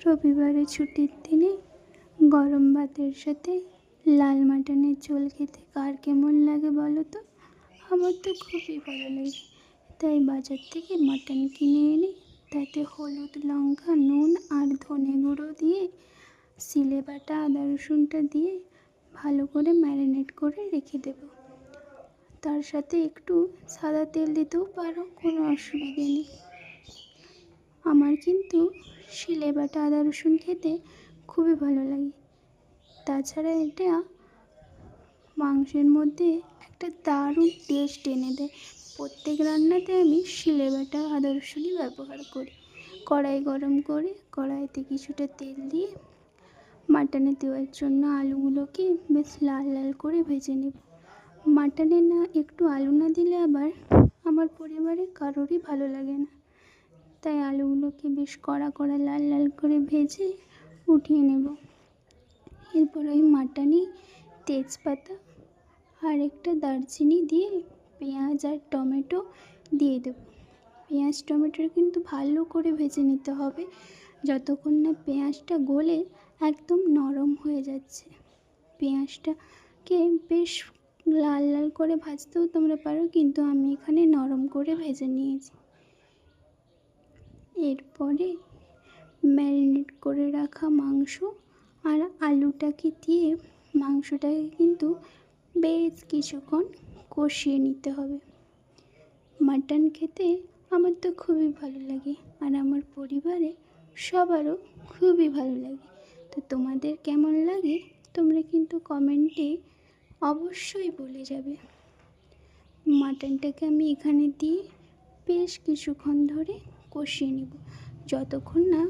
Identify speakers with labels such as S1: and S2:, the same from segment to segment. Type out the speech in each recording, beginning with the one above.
S1: রবিবারে ছুটির দিনে গরম ভাতের সাথে লাল মাটনের ঝোল খেতে কার কেমন লাগে বলো তো? আমার তো খুবই ভালো লাগে। তাই বাজার থেকে মাটন কিনে এনে তাতে হলুদ, লঙ্কা, নুন আর ধনে গুঁড়ো দিয়ে সিলে বাটা আদা রসুনটা দিয়ে ভালো করে ম্যারিনেট করে রেখে দেবো। তার সাথে একটু সাদা তেল দিতেও পারো, কোনো অসুবিধে নেই। আমার কিন্তু সিলে বাটা আদা রসুন খেতে খুবই ভালো লাগে। তাছাড়া এটা মাংসের মধ্যে একটা দারুণ টেস্ট এনে দেয়। প্রত্যেক রান্নাতে আমি সিলে বাটা আদা রসুনই ব্যবহার করি। কড়াই গরম করে কড়াইতে কিছুটা তেল দিয়ে মাটনে দেওয়ার জন্য আলুগুলোকে বেশ লাল লাল করে ভেজে নেব। মাটনে না একটু আলু না দিলে আবার আমার পরিবারে কারোরই ভালো লাগে না। তাই আলুগুলোকে বেশ কড়া কড়া লাল লাল করে ভেজে উঠিয়ে নেব। এরপর ওই মাটনে তেজপাতা আর একটা দারচিনি দিয়ে পেঁয়াজ আর টমেটো দিয়ে দেবো। পেঁয়াজ টমেটোর কিন্তু ভালো করে ভেজে নিতে হবে, যতক্ষণ না পেঁয়াজটা গলে একদম নরম হয়ে যাচ্ছে। পেঁয়াজটাকে বেশ লাল লাল করে ভাজতেও তোমরা পারো, কিন্তু আমি এখানে নরম করে ভেজে নিয়েছি। এরপরে ম্যারিনেট করে রাখা মাংস আর আলুটাকে দিয়ে মাংসটাকে কিন্তু বেশ কিছুক্ষণ কষিয়ে নিতে হবে। মাটন খেতে আমার তো খুবই ভালো লাগে, আর আমার পরিবারে সবারও খুবই ভালো লাগে। তো তোমাদের কেমন লাগে তোমরা কিন্তু কমেন্টে অবশ্যই বলে যাবে। মাটনটাকে আমি এখানে দিয়ে বেশ কিছুক্ষণ ধরে কষিয়ে নেব, যতক্ষণ না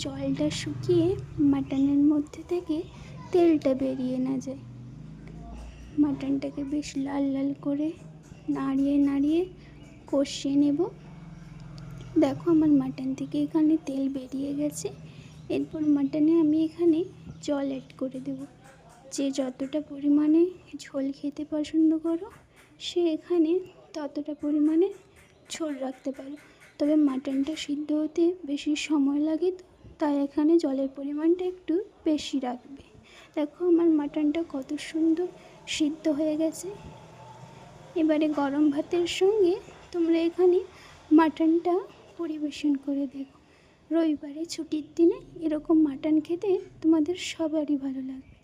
S1: জলটা শুকিয়ে মাটনের মধ্যে থেকে তেলটা বেরিয়ে না যায়। মাটনটাকে বেশ লাল লাল করে নাড়িয়ে নাড়িয়ে কষিয়ে নেব। দেখো আমার মাটন থেকে এখানে তেল বেরিয়ে গেছে। এরপর মাটনে আমি এখানে জল অ্যাড করে দেব। যে যতটা পরিমাণে ঝোল খেতে পছন্দ করো সে এখানে ততটা পরিমাণে ঝোল রাখতে পারো। তবে মাটনটা সিদ্ধ হতে বেশি সময় লাগে, তাই এখানে জলের পরিমাণটা একটু বেশি রাখবে। দেখো আমার মাটনটা কত সুন্দর সিদ্ধ হয়ে গেছে। এবারে গরম ভাতের সঙ্গে তোমরা এখানে মাটনটা পরিবেশন করে দেখো। রবিবারে ছুটির দিনে এরকম মাটন খেতে তোমাদের সবারই ভালো লাগবে।